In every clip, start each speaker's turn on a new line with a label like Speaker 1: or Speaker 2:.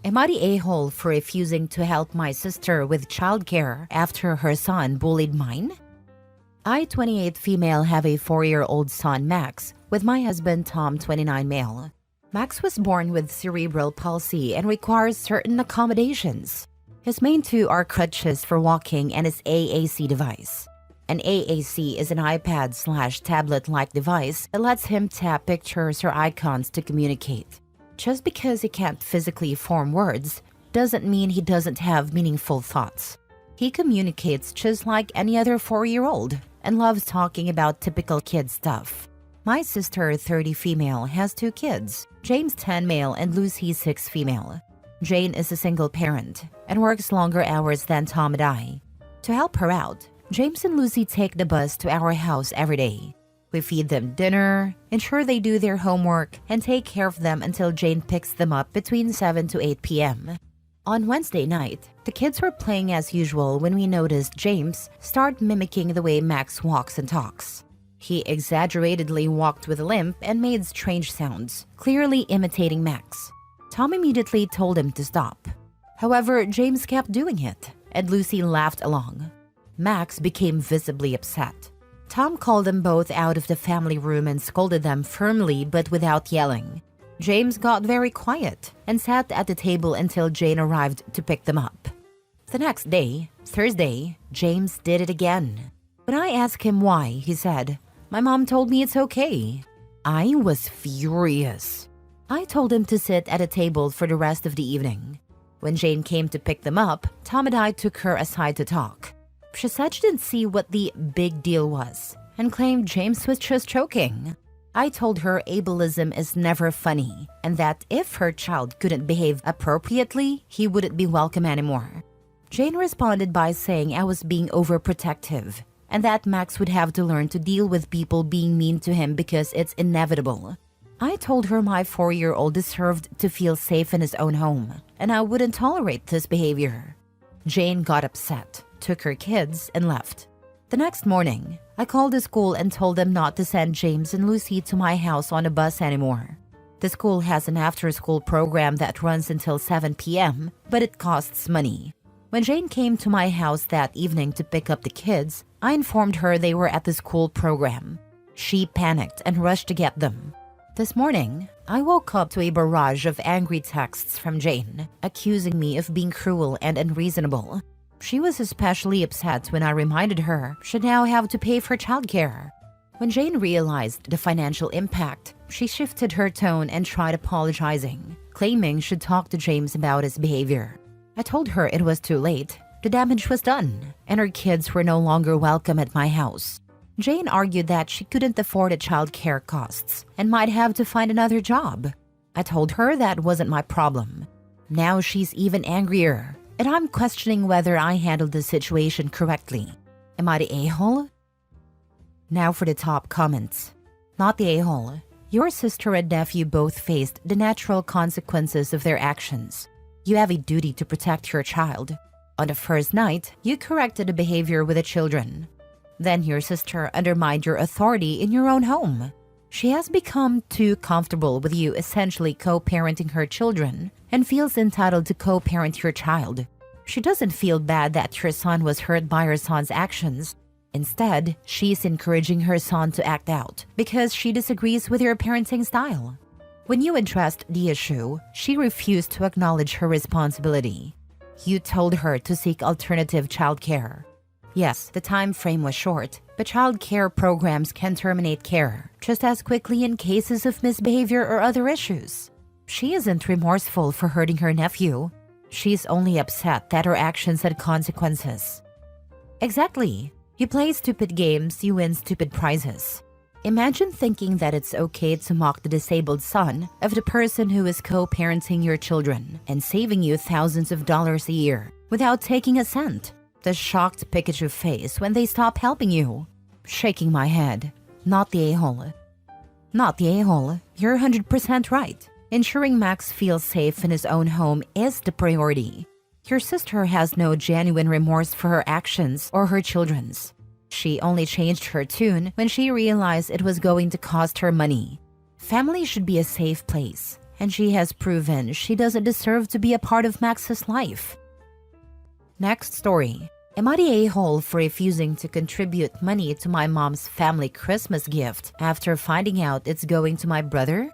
Speaker 1: Am I the a-hole for refusing to help my sister with childcare after her son bullied mine? I, 28 female, have a 4-year-old son, Max, with my husband, Tom, 29 male. Max was born with cerebral palsy and requires certain accommodations. His main two are crutches for walking and his AAC device. An AAC is an iPad/tablet-like device that lets him tap pictures or icons to communicate. Just because he can't physically form words doesn't mean he doesn't have meaningful thoughts. He communicates just like any other 4-year-old and loves talking about typical kid stuff. My sister, 30 female, has 2 kids, James 10 male and Lucy 6 female. Jane is a single parent and works longer hours than Tom and I. To help her out, James and Lucy take the bus to our house every day. We feed them dinner, ensure they do their homework, and take care of them until Jane picks them up between 7 to 8 p.m. On Wednesday night, the kids were playing as usual when we noticed James start mimicking the way Max walks and talks. He exaggeratedly walked with a limp and made strange sounds, clearly imitating Max. Tom immediately told him to stop. However, James kept doing it, and Lucy laughed along. Max became visibly upset. Tom called them both out of the family room and scolded them firmly but without yelling. James got very quiet and sat at the table until Jane arrived to pick them up. The next day, Thursday, James did it again. When I asked him why, he said, "My mom told me it's okay." I was furious. I told him to sit at a table for the rest of the evening. When Jane came to pick them up, Tom and I took her aside to talk. She said she didn't see what the big deal was and claimed James was just joking. I told her ableism is never funny and that if her child couldn't behave appropriately, he wouldn't be welcome anymore. Jane responded by saying I was being overprotective and that Max would have to learn to deal with people being mean to him because it's inevitable. I told her my 4-year-old deserved to feel safe in his own home and I wouldn't tolerate this behavior. Jane got upset, took her kids, and left. The next morning, I called the school and told them not to send James and Lucy to my house on a bus anymore. The school has an after-school program that runs until 7 p.m., but it costs money. When Jane came to my house that evening to pick up the kids, I informed her they were at the school program. She panicked and rushed to get them. This morning, I woke up to a barrage of angry texts from Jane, accusing me of being cruel and unreasonable. She was especially upset when I reminded her she'd now have to pay for childcare. When Jane realized the financial impact, she shifted her tone and tried apologizing, claiming she'd talk to James about his behavior. I told her it was too late, the damage was done, and her kids were no longer welcome at my house. Jane argued that she couldn't afford the childcare costs and might have to find another job. I told her that wasn't my problem. Now she's even angrier, and I'm questioning whether I handled the situation correctly. Am I the a-hole? Now for the top comments. Not the a-hole. Your sister and nephew both faced the natural consequences of their actions. You have a duty to protect your child. On the first night, you corrected the behavior with the children. Then your sister undermined your authority in your own home. She has become too comfortable with you essentially co-parenting her children and feels entitled to co-parent your child. She doesn't feel bad that her son was hurt by her son's actions. Instead, she's encouraging her son to act out because she disagrees with your parenting style. When you addressed the issue, she refused to acknowledge her responsibility. You told her to seek alternative childcare. Yes, the time frame was short, but child care programs can terminate care just as quickly in cases of misbehavior or other issues. She isn't remorseful for hurting her nephew. She's only upset that her actions had consequences. Exactly. You play stupid games, you win stupid prizes. Imagine thinking that it's okay to mock the disabled son of the person who is co-parenting your children and saving you thousands of dollars a year without taking a cent. The shocked Pikachu face when they stop helping you. Shaking my head. Not the a-hole. Not the a-hole. You're 100% right. Ensuring Max feels safe in his own home is the priority. Your sister has no genuine remorse for her actions or her children's. She only changed her tune when she realized it was going to cost her money. Family should be a safe place, and she has proven she doesn't deserve to be a part of Max's life. Next story. Am I the a-hole for refusing to contribute money to my mom's family Christmas gift after finding out it's going to my brother?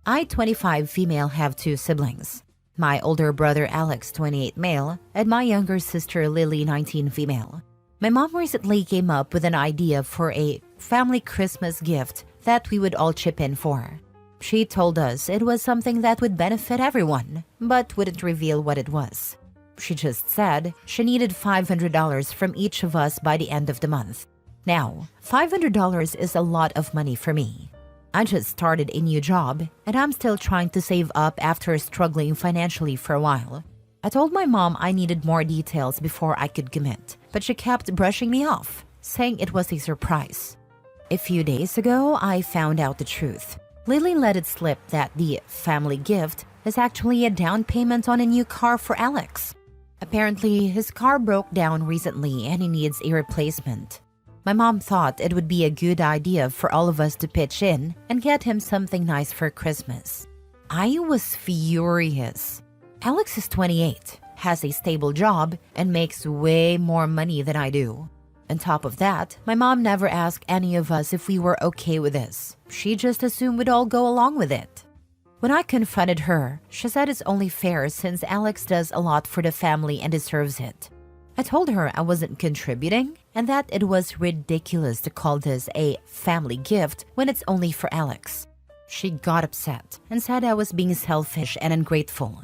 Speaker 1: I, 25 female, have 2 siblings. My older brother Alex, 28 male, and my younger sister Lily, 19 female. My mom recently came up with an idea for a family Christmas gift that we would all chip in for. She told us it was something that would benefit everyone, but wouldn't reveal what it was. She just said she needed $500 from each of us by the end of the month. Now, $500 is a lot of money for me. I just started a new job, and I'm still trying to save up after struggling financially for a while. I told my mom I needed more details before I could commit, but she kept brushing me off, saying it was a surprise. A few days ago, I found out the truth. Lily let it slip that the family gift is actually a down payment on a new car for Alex. Apparently, his car broke down recently and he needs a replacement. My mom thought it would be a good idea for all of us to pitch in and get him something nice for Christmas. I was furious. Alex is 28, has a stable job, and makes way more money than I do. On top of that, my mom never asked any of us if we were okay with this. She just assumed we'd all go along with it. When I confronted her, she said it's only fair since Alex does a lot for the family and deserves it. I told her I wasn't contributing and that it was ridiculous to call this a family gift when it's only for Alex. She got upset and said I was being selfish and ungrateful.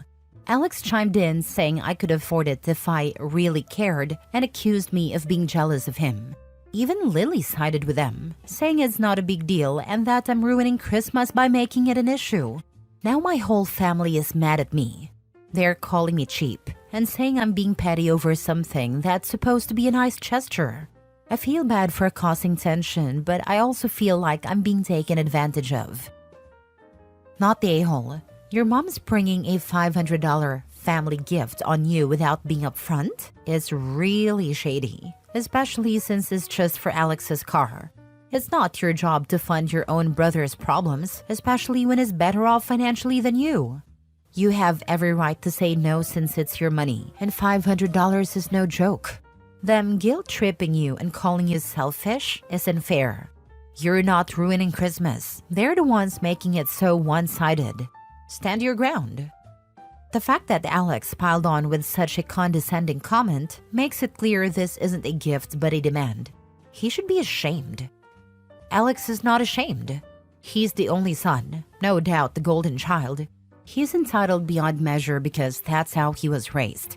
Speaker 1: Alex chimed in saying I could afford it if I really cared and accused me of being jealous of him. Even Lily sided with them, saying it's not a big deal and that I'm ruining Christmas by making it an issue. Now my whole family is mad at me. They're calling me cheap and saying I'm being petty over something that's supposed to be a nice gesture. I feel bad for causing tension, but I also feel like I'm being taken advantage of. Not the a-hole. Your mom's bringing a $500 family gift on you without being upfront is really shady, especially since it's just for Alex's car. It's not your job to fund your own brother's problems, especially when he's better off financially than you. You have every right to say no since it's your money, and $500 is no joke. Them guilt-tripping you and calling you selfish isn't fair. You're not ruining Christmas. They're the ones making it so one-sided. Stand your ground. The fact that Alex piled on with such a condescending comment makes it clear this isn't a gift but a demand. He should be ashamed. Alex is not ashamed. He's the only son, no doubt the golden child. He's entitled beyond measure because that's how he was raised.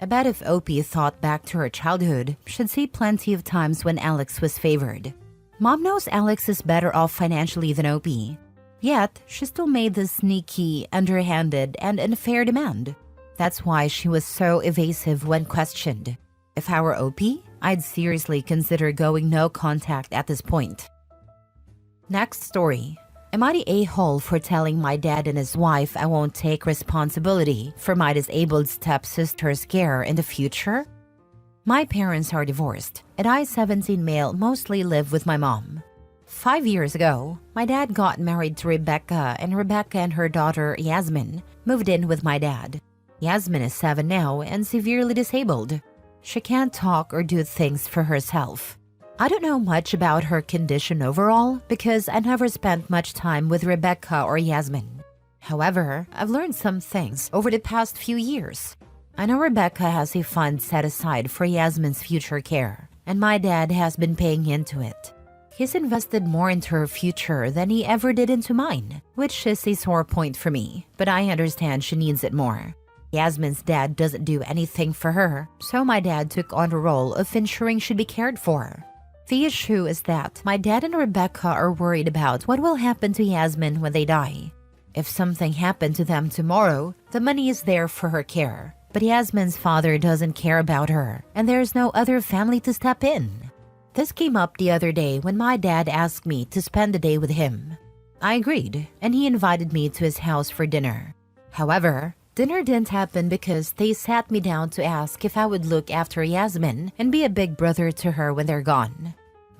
Speaker 1: I bet if Opie thought back to her childhood, she'd see plenty of times when Alex was favored. Mom knows Alex is better off financially than Opie. Yet, she still made this sneaky, underhanded, and unfair demand. That's why she was so evasive when questioned. If I were Opie, I'd seriously consider going no contact at this point. Next story. Am I the a-hole for telling my dad and his wife I won't take responsibility for my disabled stepsister's care in the future? My parents are divorced, and I, 17 male, mostly live with my mom. 5 years ago, my dad got married to Rebecca, and Rebecca and her daughter, Yasmin, moved in with my dad. Yasmin is 7 now and severely disabled. She can't talk or do things for herself. I don't know much about her condition overall because I never spent much time with Rebecca or Yasmin. However, I've learned some things over the past few years. I know Rebecca has a fund set aside for Yasmin's future care, and my dad has been paying into it. He's invested more into her future than he ever did into mine, which is a sore point for me, but I understand she needs it more. Yasmin's dad doesn't do anything for her, so my dad took on the role of ensuring she'd be cared for. The issue is that my dad and Rebecca are worried about what will happen to Yasmin when they die. If something happened to them tomorrow, the money is there for her care. But Yasmin's father doesn't care about her, and there's no other family to step in. This came up the other day when my dad asked me to spend the day with him. I agreed, and he invited me to his house for dinner. However, dinner didn't happen because they sat me down to ask if I would look after Yasmin and be a big brother to her when they're gone.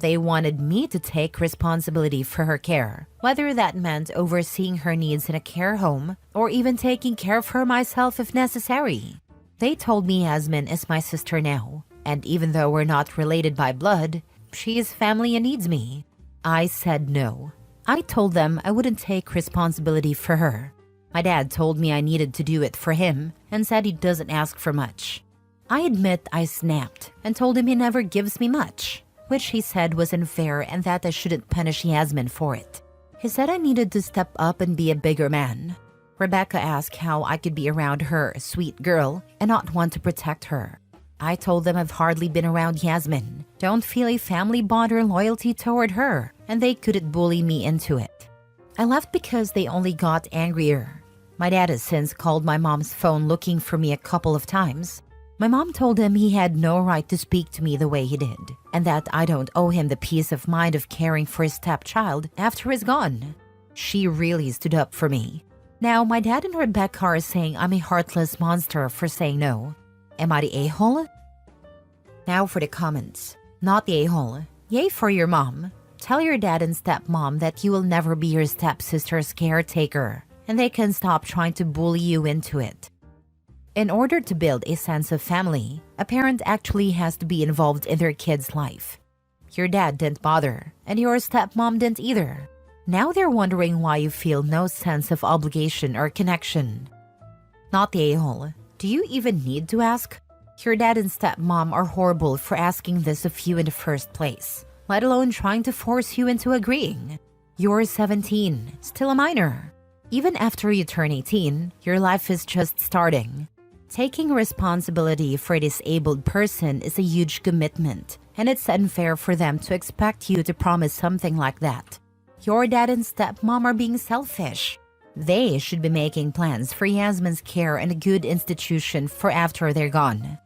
Speaker 1: They wanted me to take responsibility for her care, whether that meant overseeing her needs in a care home or even taking care of her myself if necessary. They told me Yasmin is my sister now, and even though we're not related by blood, she is family and needs me. I said no. I told them I wouldn't take responsibility for her. My dad told me I needed to do it for him and said he doesn't ask for much. I admit I snapped and told him he never gives me much, which he said was unfair and that I shouldn't punish Yasmin for it. He said I needed to step up and be a bigger man. Rebecca asked how I could be around her, sweet girl, and not want to protect her. I told them I've hardly been around Yasmin, don't feel a family bond or loyalty toward her, and they couldn't bully me into it. I left because they only got angrier. My dad has since called my mom's phone looking for me a couple of times. My mom told him he had no right to speak to me the way he did, and that I don't owe him the peace of mind of caring for his stepchild after he's gone. She really stood up for me. Now, my dad and Rebecca are saying I'm a heartless monster for saying no. Am I the a-hole? Now for the comments. Not the a-hole. Yay for your mom. Tell your dad and stepmom that you will never be your stepsister's caretaker, and they can stop trying to bully you into it. In order to build a sense of family, a parent actually has to be involved in their kid's life. Your dad didn't bother, and your stepmom didn't either. Now they're wondering why you feel no sense of obligation or connection. Not the a-hole. Do you even need to ask? Your dad and stepmom are horrible for asking this of you in the first place, let alone trying to force you into agreeing. You're 17, still a minor. Even after you turn 18, your life is just starting. Taking responsibility for a disabled person is a huge commitment, and it's unfair for them to expect you to promise something like that. Your dad and stepmom are being selfish. They should be making plans for Yasmin's care in a good institution for after they're gone.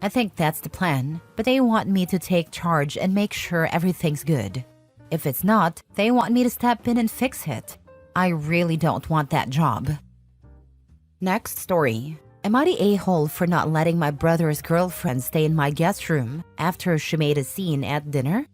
Speaker 1: I think that's the plan, but they want me to take charge and make sure everything's good. If it's not, they want me to step in and fix it. I really don't want that job. Next story. Am I the a-hole for not letting my brother's girlfriend stay in my guest room after she made a scene at dinner?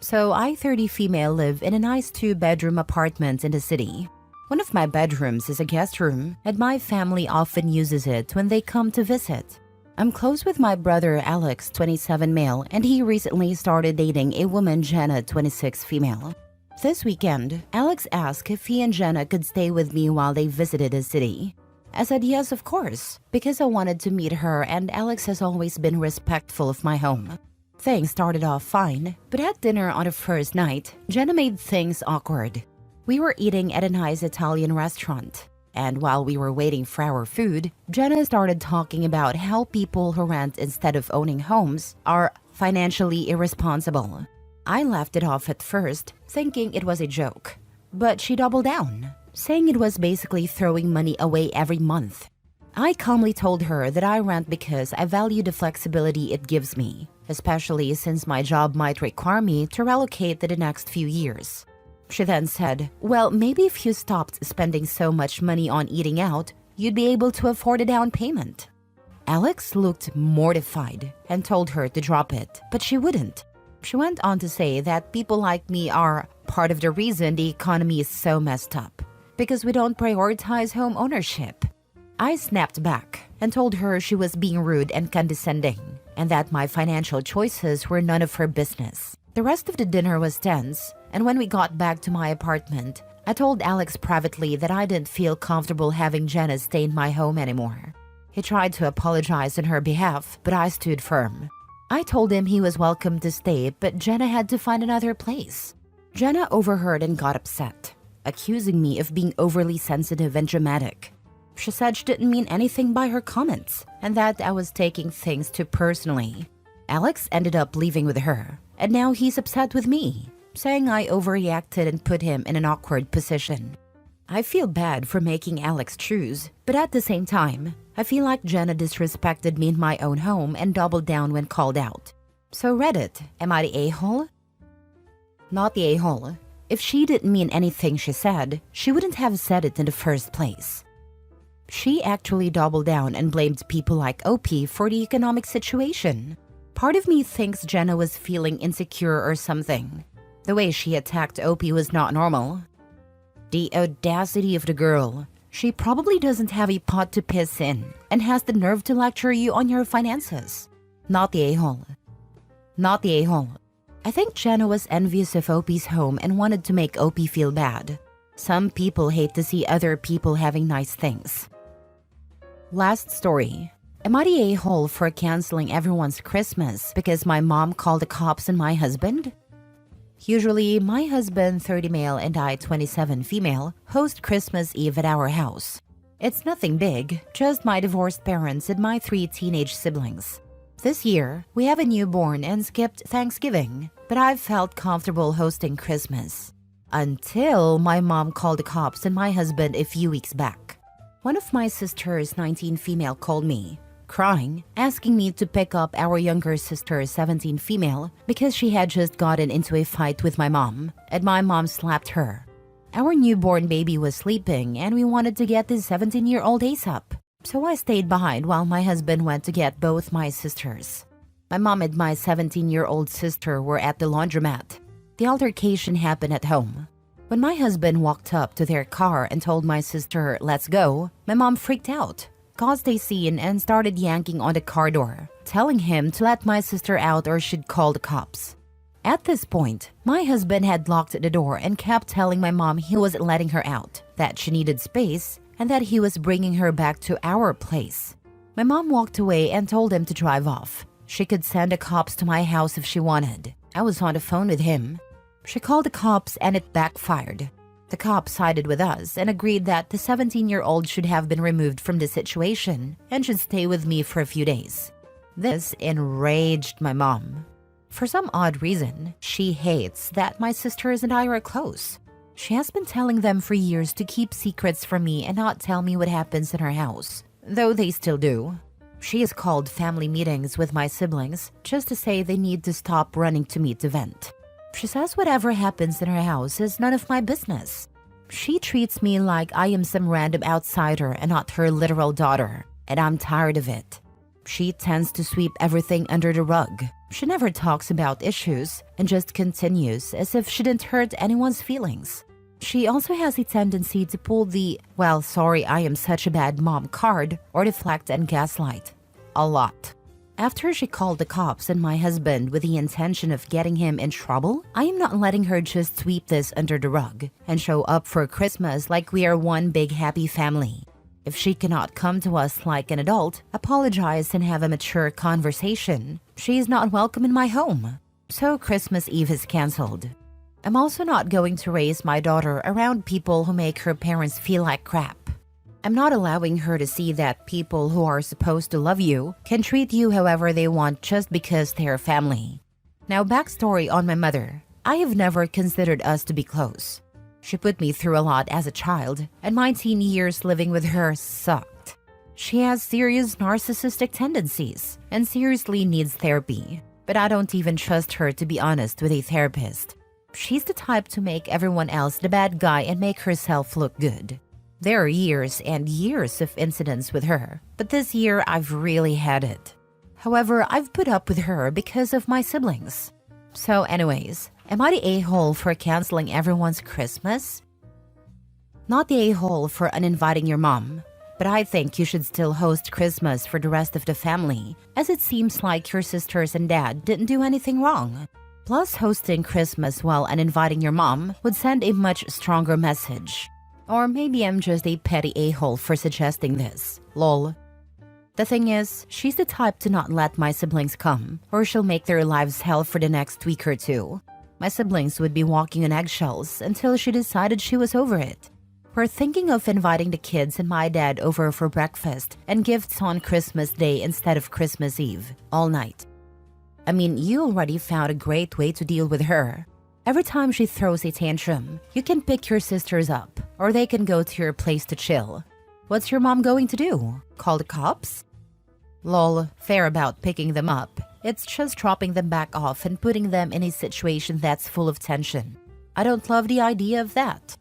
Speaker 1: So I, 30 female, live in a nice 2-bedroom apartment in the city. One of my bedrooms is a guest room, and my family often uses it when they come to visit. I'm close with my brother Alex, 27 male, and he recently started dating a woman, Jenna, 26 female. This weekend, Alex asked if he and Jenna could stay with me while they visited the city. I said yes, of course, because I wanted to meet her, and Alex has always been respectful of my home. Things started off fine, but at dinner on the first night, Jenna made things awkward. We were eating at a nice Italian restaurant, and while we were waiting for our food, Jenna started talking about how people who rent instead of owning homes are financially irresponsible. I laughed it off at first, thinking it was a joke, but she doubled down, saying it was basically throwing money away every month. I calmly told her that I rent because I value the flexibility it gives me, especially since my job might require me to relocate in the next few years. She then said, well, maybe if you stopped spending so much money on eating out, you'd be able to afford a down payment. Alex looked mortified and told her to drop it, but she wouldn't. She went on to say that people like me are part of the reason the economy is so messed up, because we don't prioritize home ownership. I snapped back and told her she was being rude and condescending, and that my financial choices were none of her business. The rest of the dinner was tense, and when we got back to my apartment, I told Alex privately that I didn't feel comfortable having Jenna stay in my home anymore. He tried to apologize on her behalf, but I stood firm. I told him he was welcome to stay, but Jenna had to find another place. Jenna overheard and got upset, accusing me of being overly sensitive and dramatic. She said she didn't mean anything by her comments, and that I was taking things too personally. Alex ended up leaving with her, and now he's upset with me, saying I overreacted and put him in an awkward position. I feel bad for making Alex choose, but at the same time, I feel like Jenna disrespected me in my own home and doubled down when called out. So Reddit, am I the a-hole? Not the a-hole. If she didn't mean anything she said, she wouldn't have said it in the first place. She actually doubled down and blamed people like OP for the economic situation. Part of me thinks Jenna was feeling insecure or something. The way she attacked Opie was not normal. The audacity of the girl. She probably doesn't have a pot to piss in and has the nerve to lecture you on your finances. Not the a-hole. Not the a-hole. I think Jenna was envious of Opie's home and wanted to make Opie feel bad. Some people hate to see other people having nice things. Last story. Am I the a-hole for canceling everyone's Christmas because my mom called the cops on my husband? Usually, my husband, 30 male, and I, 27 female, host Christmas Eve at our house. It's nothing big, just my divorced parents and my 3 teenage siblings. This year, we have a newborn and skipped Thanksgiving, but I've felt comfortable hosting Christmas. Until my mom called the cops on my husband a few weeks back. One of my sisters, 19 female, called me, crying, asking me to pick up our younger sister, 17 female, because she had just gotten into a fight with my mom, and my mom slapped her. Our newborn baby was sleeping, and we wanted to get the 17-year-old ASAP. So I stayed behind while my husband went to get both my sisters. My mom and my 17-year-old sister were at the laundromat. The altercation happened at home. When my husband walked up to their car and told my sister, "Let's go," my mom freaked out, caused a scene, and started yanking on the car door, telling him to let my sister out or she'd call the cops. At this point, my husband had locked the door and kept telling my mom he wasn't letting her out, that she needed space, and that he was bringing her back to our place. My mom walked away and told him to drive off. She could send the cops to my house if she wanted. I was on the phone with him. She called the cops and it backfired. The cops sided with us and agreed that the 17-year-old should have been removed from the situation and should stay with me for a few days. This enraged my mom. For some odd reason, she hates that my sisters and I are close. She has been telling them for years to keep secrets from me and not tell me what happens in her house, though they still do. She has called family meetings with my siblings just to say they need to stop running to me to vent. She says whatever happens in her house is none of my business. She treats me like I am some random outsider and not her literal daughter, and I'm tired of it. She tends to sweep everything under the rug. She never talks about issues and just continues as if she didn't hurt anyone's feelings. She also has a tendency to pull the, "well, sorry, I am such a bad mom" card or deflect and gaslight. A lot. After she called the cops and my husband with the intention of getting him in trouble, I am not letting her just sweep this under the rug and show up for Christmas like we are one big happy family. If she cannot come to us like an adult, apologize and have a mature conversation, she is not welcome in my home. So Christmas Eve is canceled. I'm also not going to raise my daughter around people who make her parents feel like crap. I'm not allowing her to see that people who are supposed to love you can treat you however they want just because they're family. Now, backstory on my mother. I have never considered us to be close. She put me through a lot as a child, and my teen years living with her sucked. She has serious narcissistic tendencies and seriously needs therapy, but I don't even trust her to be honest with a therapist. She's the type to make everyone else the bad guy and make herself look good. There are years and years of incidents with her, but this year I've really had it. However, I've put up with her because of my siblings. So anyways, am I the a-hole for canceling everyone's Christmas? Not the a-hole for uninviting your mom, but I think you should still host Christmas for the rest of the family, as it seems like your sisters and dad didn't do anything wrong. Plus, hosting Christmas while uninviting your mom would send a much stronger message. Or maybe I'm just a petty a-hole for suggesting this. Lol. The thing is, she's the type to not let my siblings come, or she'll make their lives hell for the next week or two. My siblings would be walking on eggshells until she decided she was over it. We're thinking of inviting the kids and my dad over for breakfast and gifts on Christmas Day instead of Christmas Eve, all night. I mean, you already found a great way to deal with her. Every time she throws a tantrum, you can pick your sisters up, or they can go to your place to chill. What's your mom going to do? Call the cops? Lol, fair about picking them up. It's just dropping them back off and putting them in a situation that's full of tension. I don't love the idea of that.